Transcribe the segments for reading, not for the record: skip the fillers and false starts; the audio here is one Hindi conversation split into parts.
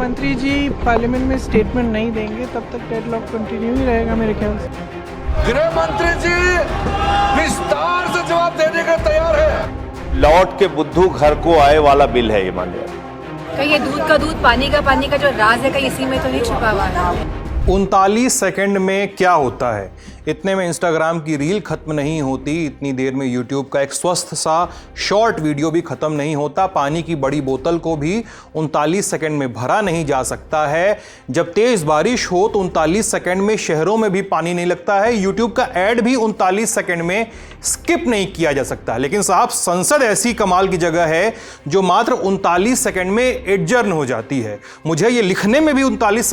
मंत्री जी पार्लियामेंट में स्टेटमेंट नहीं देंगे तब तक डेडलॉक कंटिन्यू ही रहेगा मेरे ख्याल से। गृह मंत्री जी विस्तार से जवाब देने का तैयार है। लौट के बुद्धू घर को आए वाला बिल है ये, मान लिया। कहीं ये दूध का दूध पानी का जो राज है कहीं इसी में तो नहीं छुपा हुआ है। 39 सेकंड में क्या होता है? इतने में इंस्टाग्राम की रील खत्म नहीं होती, इतनी देर में यूट्यूब का एक स्वस्थ सा शॉर्ट वीडियो भी खत्म नहीं होता, पानी की बड़ी बोतल को भी 39 सेकंड में भरा नहीं जा सकता है। जब तेज बारिश हो तो 39 सेकंड में शहरों में भी पानी नहीं लगता है। यूट्यूब का ऐड भी 39 सेकंड में स्किप नहीं किया जा सकता। लेकिन साहब, संसद ऐसी कमाल की जगह है जो मात्र 39 सेकंड में एडजर्न हो जाती है। मुझे ये लिखने में भी 39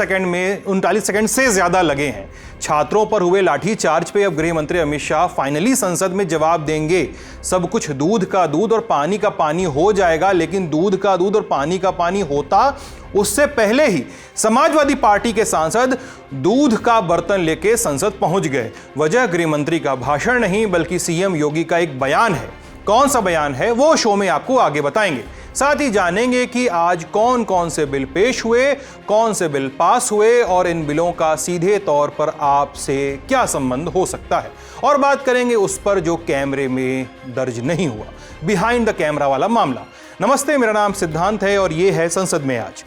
सेकंड से ज्यादा लगे हैं। छात्रों पर हुए लाठीचार्ज पे अब गृह मंत्री अमित शाह फाइनली संसद में जवाब देंगे। सब कुछ दूध का दूध और पानी का पानी हो जाएगा, लेकिन दूध का दूध और पानी का पानी होता उससे पहले ही समाजवादी पार्टी के सांसद दूध का बर्तन लेके संसद पहुंच गए। वजह गृह मंत्री का भाषण नहीं बल्कि सीएम योगी का एक बयान है। कौन सा बयान है वो शो में आपको आगे बताएंगे। साथ ही जानेंगे कि आज कौन कौन से बिल पेश हुए, कौन से बिल पास हुए और इन बिलों का सीधे तौर पर आपसे क्या संबंध हो सकता है। और बात करेंगे उस पर जो कैमरे में दर्ज नहीं हुआ, बिहाइंड द कैमरा वाला मामला। नमस्ते, मेरा नाम सिद्धांत है और ये है संसद में आज।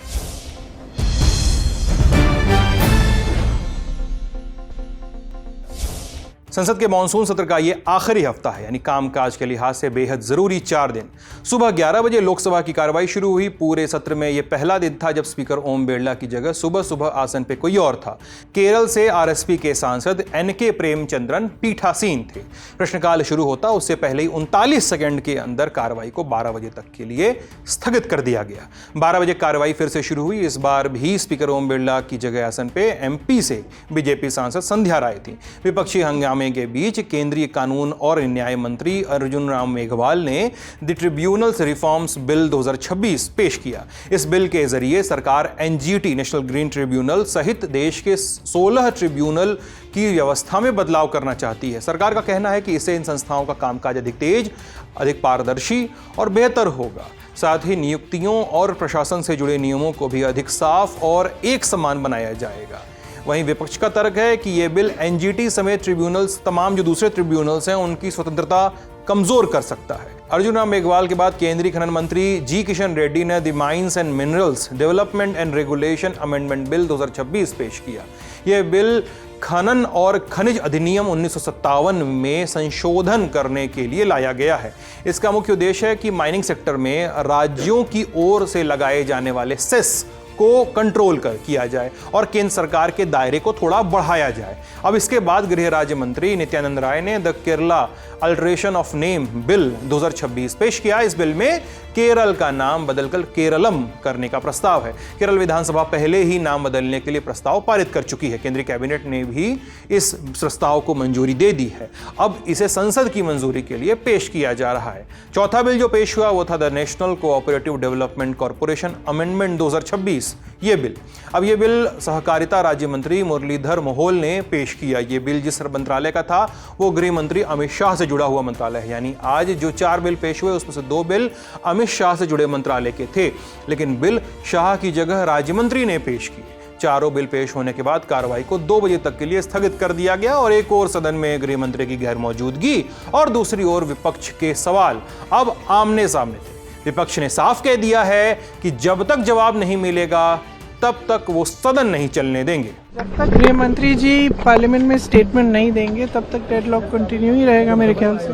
संसद के मॉनसून सत्र का ये आखिरी हफ्ता है, यानी कामकाज के लिहाज से बेहद जरूरी 4 दिन। सुबह 11 बजे लोकसभा की कार्रवाई शुरू हुई। पूरे सत्र में यह पहला दिन था जब स्पीकर ओम बिरला की जगह सुबह सुबह आसन पे कोई और था। केरल से आरएसपी के सांसद एनके प्रेमचंद्रन पीठासीन थे। प्रश्नकाल शुरू होता उससे पहले ही 39 सेकंड के अंदर कार्रवाई को 12 बजे तक के लिए स्थगित कर दिया गया। 12 बजे कार्रवाई फिर से शुरू हुई। इस बार भी स्पीकर ओम बिरला की जगह आसन पे एमपी से बीजेपी सांसद संध्या राय थी। विपक्षी हंगामे के बीच केंद्रीय कानून और न्याय मंत्री अर्जुन राम मेघवाल ने द ट्रिब्यूनल्स रिफॉर्म्स बिल 2026 पेश किया। इस बिल के जरिए सरकार एनजीटी, नेशनल ग्रीन ट्रिब्यूनल सहित देश के 16 ट्रिब्यूनल की व्यवस्था में बदलाव करना चाहती है। सरकार का कहना है कि इससे इन संस्थाओं का कामकाज अधिक तेज, अधिक पारदर्शी और बेहतर होगा। साथ ही नियुक्तियों और प्रशासन से जुड़े नियमों को भी अधिक साफ और एक समान बनाया जाएगा। वहीं विपक्ष का तर्क है कि यह बिल एनजीटी समेत ट्रिब्यूनल्स, तमाम जो दूसरे ट्रिब्यूनल्स हैं, उनकी स्वतंत्रता कमजोर कर सकता है। अर्जुन राम मेघवाल के बाद केंद्रीय खनन मंत्री जी किशन रेड्डी ने the mines and minerals development and regulation amendment bill 2026 पेश किया। यह बिल खनन और खनिज अधिनियम 1957 में संशोधन करने के लिए लाया गया है। इसका मुख्य उद्देश्य है कि माइनिंग सेक्टर में राज्यों की ओर से लगाए जाने वाले सेस को कंट्रोल किया जाए और केंद्र सरकार के दायरे को थोड़ा बढ़ाया जाए। अब इसके बाद गृह राज्य मंत्री नित्यानंद राय ने the Kerala alteration of name bill 2026 पेश किया। इस बिल में केरल का नाम बदलकर केरलम करने का प्रस्ताव है। केरल विधानसभा पहले ही नाम बदलने के लिए प्रस्ताव पारित कर चुकी है। केंद्रीय कैबिनेट ने भी इस प्रस्ताव को मंजूरी दे दी है। अब इसे संसद की मंजूरी के लिए पेश किया जा रहा है। चौथा बिल जो पेश हुआ वो था the national cooperative development corporation amendment 2026। ये बिल सहकारिता राज्य मंत्री मुरलीधर मोहोल ने पेश किया। ये बिल जिस मंत्रालय का था वो गृह मंत्री अमित शाह से जुड़ा हुआ मंत्रालय है। यानी आज जो 4 बिल पेश हुए उसमें से 2 बिल अमित शाह से जुड़े मंत्रालय के थे, लेकिन बिल शाह की जगह राज्य मंत्री ने पेश किए। चारों बिल पेश होने के बाद कार्रवाई को 2 बजे तक के लिए स्थगित कर दिया गया और एक ओर सदन में गृह मंत्री की गैर मौजूदगी और दूसरी ओर विपक्ष के सवाल अब आमने सामने थे। विपक्ष ने साफ कह दिया है कि जब तक जवाब नहीं मिलेगा तब तक वो सदन नहीं चलने देंगे। जब तक गृह मंत्री जी पार्लियामेंट में स्टेटमेंट नहीं देंगे तब तक डेडलॉक कंटिन्यू ही रहेगा मेरे ख्याल से।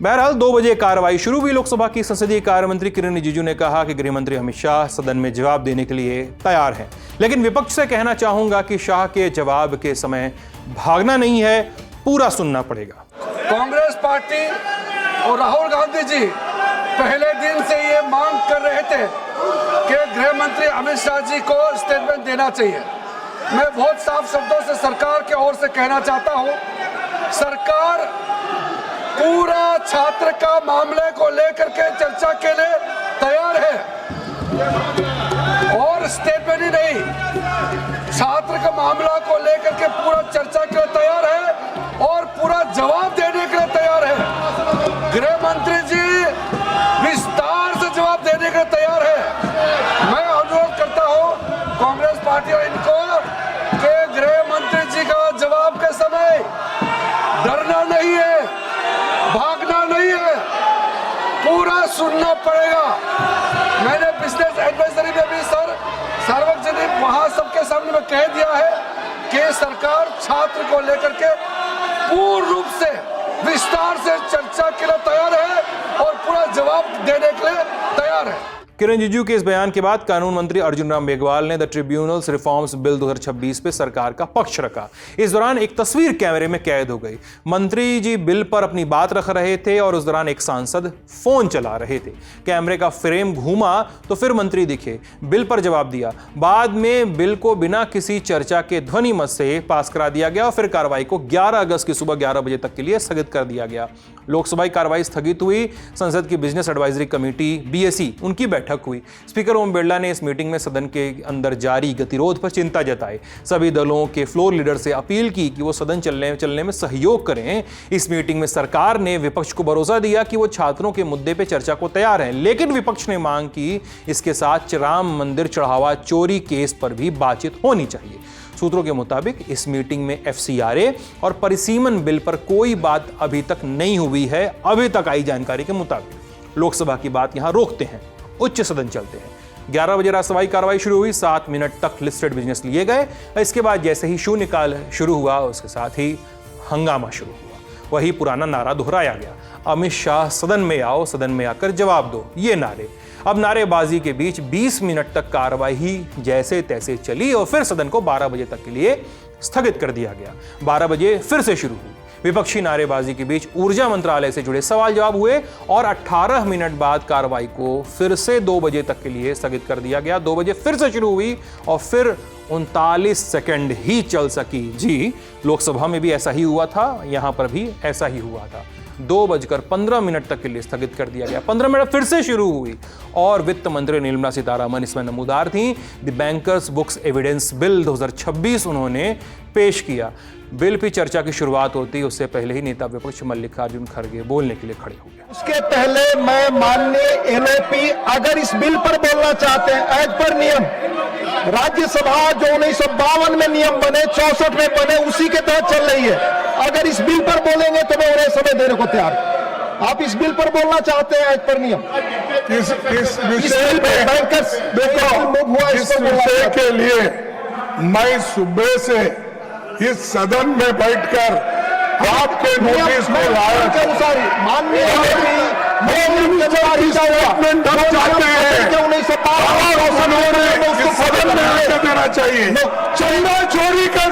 बहरहाल 2 बजे कार्रवाई शुरू हुई। लोकसभा की संसदीय कार्य मंत्री किरण रिजिजू ने कहा कि गृह मंत्री अमित शाह सदन में जवाब देने के लिए तैयार हैं, लेकिन विपक्ष से कहना चाहूंगा कि शाह के जवाब के समय भागना नहीं है, पूरा सुनना पड़ेगा। कांग्रेस पार्टी और राहुल गांधी जी पहले दिन से ये मांग कर रहे थे कि गृह मंत्री अमित शाह जी को स्टेटमेंट देना चाहिए। मैं बहुत साफ शब्दों से सरकार की ओर से कहना चाहता हूं, सरकार पूरा छात्र का मामले को लेकर के चर्चा के लिए तैयार है और स्टेटमेंट ही नहीं, छात्र का मामला को लेकर के पूरा चर्चा के लिए तैयार है और पूरा जवाब देने के लिए तैयार है। गृह मंत्री जी विस्तार से जवाब देने के लिए तैयार है। मैं अनुरोध करता हूं कांग्रेस बिजनेस एडवाइजरी में भी सर सार्वजनिक वहां सबके सामने में कह दिया है कि सरकार छात्र को लेकर के पूर्ण रूप से विस्तार से चर्चा के लिए तैयार है और पूरा जवाब देने के लिए तैयार है। किरण रिजिजू के इस बयान के बाद कानून मंत्री अर्जुन राम मेघवाल ने द ट्रिब्यूनल्स रिफॉर्म्स बिल 2026 पे सरकार का पक्ष रखा। इस दौरान एक तस्वीर कैमरे में कैद हो गई। मंत्री जी बिल पर अपनी बात रख रहे थे और उस दौरान एक सांसद फोन चला रहे थे। कैमरे का फ्रेम घूमा तो फिर मंत्री दिखे, बिल पर जवाब दिया। बाद में बिल को बिना किसी चर्चा के ध्वनि मत से पास करा दिया गया और फिर कार्रवाई को 11 अगस्त की सुबह 11 बजे तक के लिए स्थगित कर दिया गया। लोकसभा की कार्रवाई स्थगित हुई। संसद की बिजनेस एडवाइजरी कमेटी बीएसई उनकी बैठक हुई। स्पीकर ओम बिरला ने इस मीटिंग में सदन के अंदर जारी गतिरोध पर चिंता जताई। सभी दलों के फ्लोर लीडर से अपील की कि वो सदन चलने में सहयोग करें। इस मीटिंग में सरकार ने विपक्ष को भरोसा दिया कि वो छात्रों के मुद्दे पर चर्चा को तैयार है, लेकिन विपक्ष ने मांग की इसके साथ राम मंदिर चढ़ावा चोरी केस पर भी बातचीत होनी चाहिए। सूत्रों के मुताबिक इस मीटिंग में एफसीआरए और परिसीमन बिल पर कोई बात अभी तक नहीं हुई है। अभी तक आई जानकारी के मुताबिक लोकसभा की बात यहां रोकते हैं, उच्च सदन चलते हैं। 11 बजे राज्यसभा की कार्रवाई शुरू हुई। 7 मिनट तक लिस्टेड बिजनेस लिए गए। इसके बाद जैसे ही शून्यकाल शुरू हुआ उसके साथ ही हंगामा शुरू हुआ। वही पुराना नारा दोहराया गया, अमित शाह सदन में आओ, सदन में आकर जवाब दो, ये नारे। अब नारेबाजी के बीच 20 मिनट तक कार्रवाई जैसे तैसे चली और फिर सदन को 12 बजे तक के लिए स्थगित कर दिया गया। 12 बजे फिर से शुरू हुई। विपक्षी नारेबाजी के बीच ऊर्जा मंत्रालय से जुड़े सवाल जवाब हुए और 18 मिनट बाद कार्रवाई को फिर से 2 बजे तक के लिए स्थगित कर दिया गया। 2 बजे फिर से शुरू हुई और फिर 39 सेकंड ही चल सकी। जी, लोकसभा में भी ऐसा ही हुआ था, यहां पर भी ऐसा ही हुआ था। 2:15 तक के लिए स्थगित कर दिया गया। 15 मिनट फिर से शुरू हुई और वित्त मंत्री निर्मला सीतारमण इसमें नमूदार थी। The bankers books evidence bill 2026 उन्होंने पेश किया। बिल की चर्चा की शुरुआत होती उससे पहले ही नेता विपक्ष मल्लिकार्जुन खड़गे बोलने के लिए खड़े हो गए। उसके पहले मैं माननीय एनओपी अगर इस बिल पर बोलना चाहते हैं एज पर नियम, राज्यसभा जो 1952 में नियम बने 64 में बने उसी के तहत चल रही है। अगर इस बिल पर बोलेंगे तो मैं उन्हें समय देने को तैयार हूं। आप इस बिल पर बोलना चाहते हैं एज पर नियम, इस विषय के लिए मैं सुबह से इस सदन में बैठकर आपके नोटिस को लाया के अनुसार माननीय सदन में आकर देना चाहिए। चंदा चोरी कर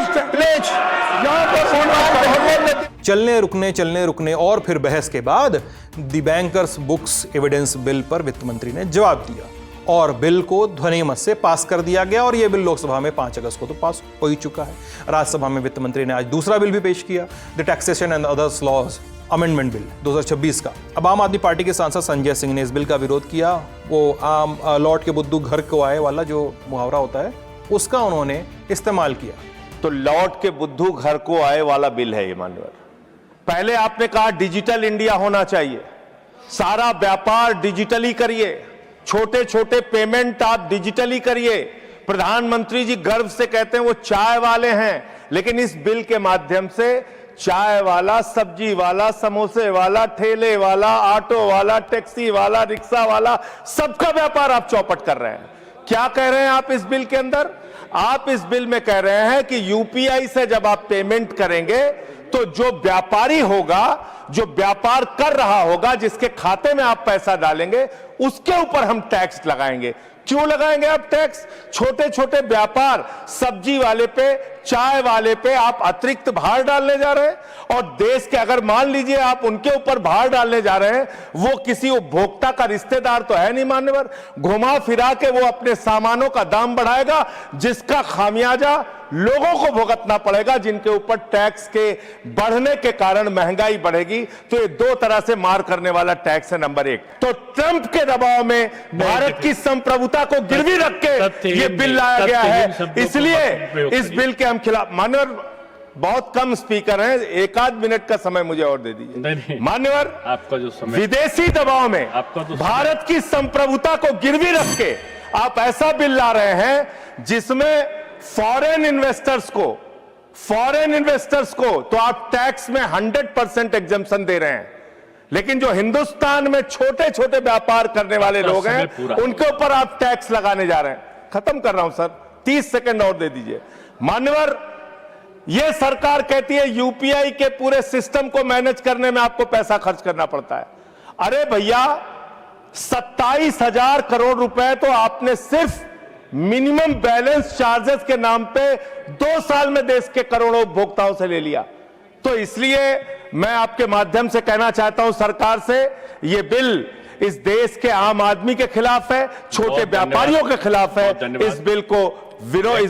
चलने रुकने और फिर बहस के बाद the bankers books evidence bill पर वित्त मंत्री ने जवाब दिया और बिल को ध्वनि मत से पास कर दिया गया और यह बिल लोकसभा में 5 अगस्त को तो पास हो ही चुका है। राज्यसभा में वित्त मंत्री ने आज दूसरा बिल भी पेश किया, the taxation and others laws amendment bill 2026 का। अब आम आदमी पार्टी के सांसद संजय सिंह ने इस बिल का विरोध किया। वो आम लौट के बुद्धू घर को आए वाला जो मुहावरा होता है उसका उन्होंने इस्तेमाल किया। तो लौट के बुद्धू घर को आए वाला बिल है ये माननीय। पहले आपने कहा डिजिटल इंडिया होना चाहिए, सारा व्यापार डिजिटली करिए, छोटे छोटे पेमेंट आप डिजिटली करिए। प्रधानमंत्री जी गर्व से कहते हैं वो चाय वाले हैं, लेकिन इस बिल के माध्यम से चाय वाला, सब्जी वाला, समोसे वाला, ठेले वाला, ऑटो वाला, टैक्सी वाला, रिक्शा वाला, सबका व्यापार आप चौपट कर रहे हैं। क्या कह रहे हैं आप इस बिल के अंदर? आप इस बिल में कह रहे हैं कि यूपीआई से जब आप पेमेंट करेंगे तो जो व्यापारी होगा, जो व्यापार कर रहा होगा, जिसके खाते में आप पैसा डालेंगे उसके ऊपर हम टैक्स लगाएंगे। क्यों लगाएंगे आप टैक्स? छोटे छोटे व्यापार, सब्जी वाले पे, चाय वाले पे आप अतिरिक्त भार डालने जा रहे हैं और देश के अगर मान लीजिए आप उनके ऊपर भार डालने जा रहे हैं, वो किसी उपभोक्ता का रिश्तेदार तो है नहीं मान्यवर, घुमा फिरा के वो अपने सामानों का दाम बढ़ाएगा, जिसका खामियाजा लोगों को भुगतना पड़ेगा, जिनके ऊपर टैक्स के बढ़ने के कारण महंगाई बढ़ेगी। तो ये दो तरह से मार करने वाला टैक्स है। नंबर 1 तो ट्रंप के दबाव में भारत की संप्रभुता को गिरवी रख के ये बिल लाया गया है, इसलिए इस बिल के हम खिलाफ। मान्यवर बहुत कम स्पीकर हैं, 1 आध मिनट का समय मुझे और दे दीजिए। मान्यवर आपका जो समय विदेशी दबाव में भारत की संप्रभुता को गिरवी रख के आप ऐसा बिल ला रहे हैं जिसमें फॉरेन इन्वेस्टर्स को तो आप टैक्स में 100% एग्जम्पशन दे रहे हैं। लेकिन जो हिंदुस्तान में छोटे छोटे व्यापार करने वाले लोग हैं उनके ऊपर आप टैक्स लगाने जा रहे हैं। खत्म कर रहा हूं सर, 30 सेकंड और दे दीजिए। मान्यवर, यह सरकार कहती है यूपीआई के पूरे सिस्टम को मैनेज करने में आपको पैसा खर्च करना पड़ता है। अरे भैया, 27,000 करोड़ रुपए तो आपने सिर्फ मिनिमम बैलेंस चार्जेस के नाम पे 2 साल में देश के करोड़ों उपभोक्ताओं से ले लिया। तो इसलिए मैं आपके माध्यम से कहना चाहता हूं सरकार से, यह बिल इस देश के आम आदमी के खिलाफ है, छोटे व्यापारियों के खिलाफ है। इस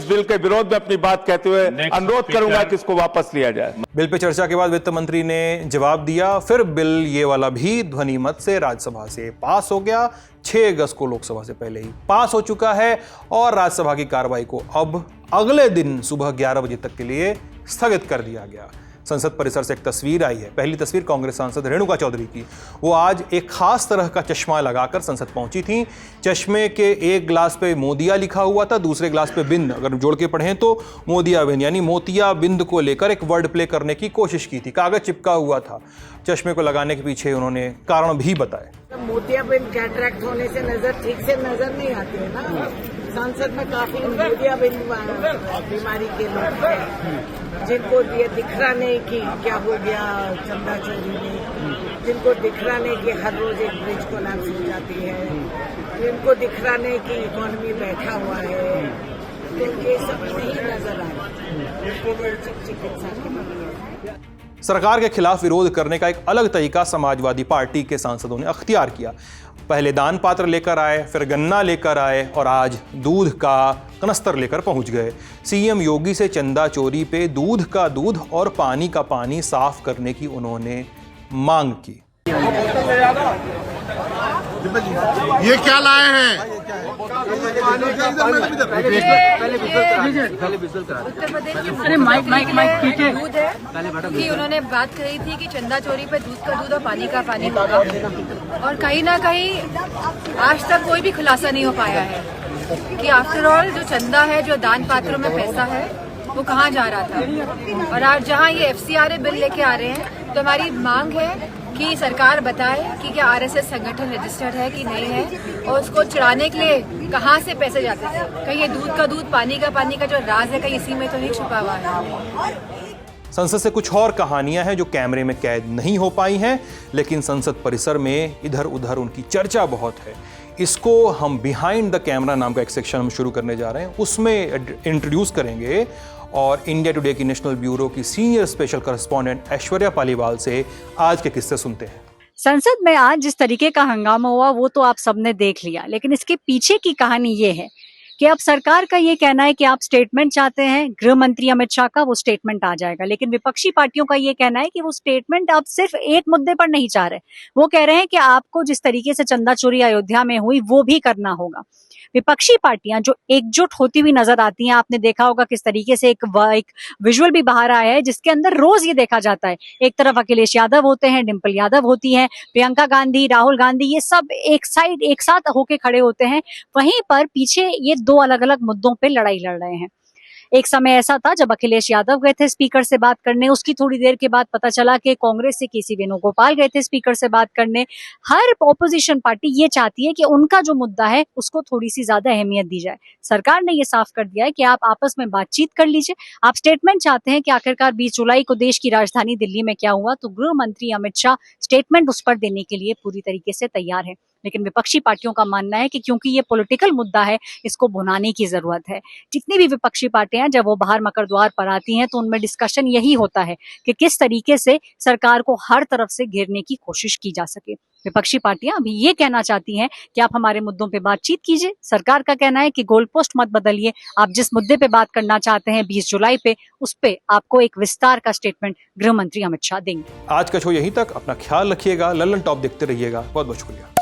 बिल के विरोध में अपनी बात कहते हुए अनुरोध करूंगा कि इसको वापस लिया जाए। बिल पे चर्चा के बाद वित्त मंत्री ने जवाब दिया, फिर बिल ये वाला भी ध्वनि मत से राज्यसभा से पास हो गया। 6 अगस्त को लोकसभा से पहले ही पास हो चुका है और राज्यसभा की कार्रवाई को अब अगले दिन सुबह 11 बजे तक के लिए स्थगित कर दिया गया। संसद परिसर से एक तस्वीर आई है, पहली तस्वीर कांग्रेस सांसद रेणुका चौधरी की। वो आज एक खास तरह का चश्मा लगाकर संसद पहुंची थी। चश्मे के एक ग्लास पे मोदिया लिखा हुआ था, दूसरे ग्लास पे बिंद। अगर जोड़ के पढ़ें तो मोदिया बिंद, यानी मोतिया बिंद को लेकर एक वर्ड प्ले करने की कोशिश की थी। कागज चिपका हुआ था। चश्मे को लगाने के पीछे उन्होंने कारण भी बताए। मोतिया बिंद कैटरैक्ट होने से नजर ठीक से नजर नहीं आती है ना। संसद में काफी मोतिया बिंद बीमारी के लोग हैं जिनको ये दिख रहा नहीं कि क्या हो गया चंदा चोरी में, जिनको दिख रहा नहीं कि हर रोज एक ब्रिज कोलैप्स हो जाती है, जिनको दिख रहा नहीं कि इकोनॉमी बैठा हुआ है। तो ये सब नहीं नजर आ रहा। चिकित्सा की सरकार के खिलाफ विरोध करने का एक अलग तरीका समाजवादी पार्टी के सांसदों ने अख्तियार किया। पहले दान पात्र लेकर आए, फिर गन्ना लेकर आए और आज दूध का कनस्तर लेकर पहुंच गए। सीएम योगी से चंदा चोरी पे दूध का दूध और पानी का पानी साफ करने की उन्होंने मांग की। ये क्या लाए हैं? उत्तर प्रदेश की दूध है कि उन्होंने बात कही थी कि चंदा चोरी पे दूध का दूध और पानी का पानी होगा, और कहीं ना कहीं आज तक कोई भी खुलासा नहीं हो पाया है कि आफ्टर ऑल जो चंदा है, जो दान पात्रों में पैसा है, वो कहाँ जा रहा था। और आज जहाँ ये FCRA बिल लेके आ रहे हैं तो हमारी मांग है कि सरकार बताए कि क्या RSS संगठन रजिस्टर्ड है कि नहीं है, और उसको चढ़ाने के लिए कहाँ से पैसे जाते थे। कहीं ये दूध का दूध पानी का जो राज है कहीं इसी में तो नहीं छुपा हुआ है। संसद से कुछ और कहानियां हैं जो कैमरे में कैद नहीं हो पाई हैं, लेकिन संसद परिसर में इधर उधर उनकी चर्चा बहुत है। इसको हम बिहाइंड द कैमरा नाम का एक सेक्शन हम शुरू करने जा रहे हैं, उसमें इंट्रोड्यूस करेंगे और इंडिया टुडे की नेशनल ब्यूरो की senior special correspondent Aishwarya Paliwal से आज के किस्से सुनते हैं। संसद में आज जिस तरीके का हंगामा हुआ वो तो आप सबने देख लिया, लेकिन इसके पीछे की कहानी ये है कि अब सरकार का ये कहना है कि आप स्टेटमेंट चाहते हैं, गृह मंत्री अमित शाह का वो स्टेटमेंट आ जाएगा, लेकिन विपक्षी पार्टियों का ये कहना है कि वो स्टेटमेंट अब सिर्फ एक मुद्दे पर नहीं चाह रहे। वो कह रहे हैं कि आपको जिस तरीके से चंदा चोरी अयोध्या में हुई वो भी करना होगा। विपक्षी पार्टियां जो एकजुट होती हुई नजर आती हैं, आपने देखा होगा किस तरीके से एक विजुअल भी बाहर आया है जिसके अंदर रोज ये देखा जाता है, एक तरफ अखिलेश यादव होते हैं, डिम्पल यादव होती हैं, प्रियंका गांधी, राहुल गांधी, ये सब एक साथ होके खड़े होते हैं। वहीं पर पीछे ये 2 अलग अलग मुद्दों पे लड़ाई लड़ रहे हैं। एक समय ऐसा था जब अखिलेश यादव गए थे स्पीकर से बात करने, उसकी थोड़ी देर के बाद पता चला कि कांग्रेस से केसी वेणुगोपाल गए थे स्पीकर से बात करने। हर ऑपोजिशन पार्टी ये चाहती है कि उनका जो मुद्दा है उसको थोड़ी सी ज्यादा अहमियत दी जाए। सरकार ने ये साफ कर दिया है कि आप आपस में बातचीत कर लीजिए। आप स्टेटमेंट चाहते हैं कि आखिरकार 20 जुलाई को देश की राजधानी दिल्ली में क्या हुआ, तो गृह मंत्री अमित शाह स्टेटमेंट उस पर देने के लिए पूरी तरीके से तैयार है। लेकिन विपक्षी पार्टियों का मानना है कि क्योंकि ये पॉलिटिकल मुद्दा है, इसको भुनाने की जरूरत है। जितनी भी विपक्षी पार्टियां जब वो बाहर मकर द्वार पर आती हैं तो उनमें डिस्कशन यही होता है कि किस तरीके से सरकार को हर तरफ से घेरने की कोशिश की जा सके। विपक्षी पार्टियां अभी ये कहना चाहती हैं कि आप हमारे मुद्दों पे बातचीत कीजिए। सरकार का कहना है कि गोल पोस्ट मत बदलिए, आप जिस मुद्दे पे बात करना चाहते हैं 20 जुलाई पे, उस पे आपको एक विस्तार का स्टेटमेंट गृह मंत्री अमित शाह देंगे। आज का शो यहीं तक। अपना ख्याल रखिएगा, लल्लन टॉप देखते रहिएगा। बहुत बहुत शुक्रिया।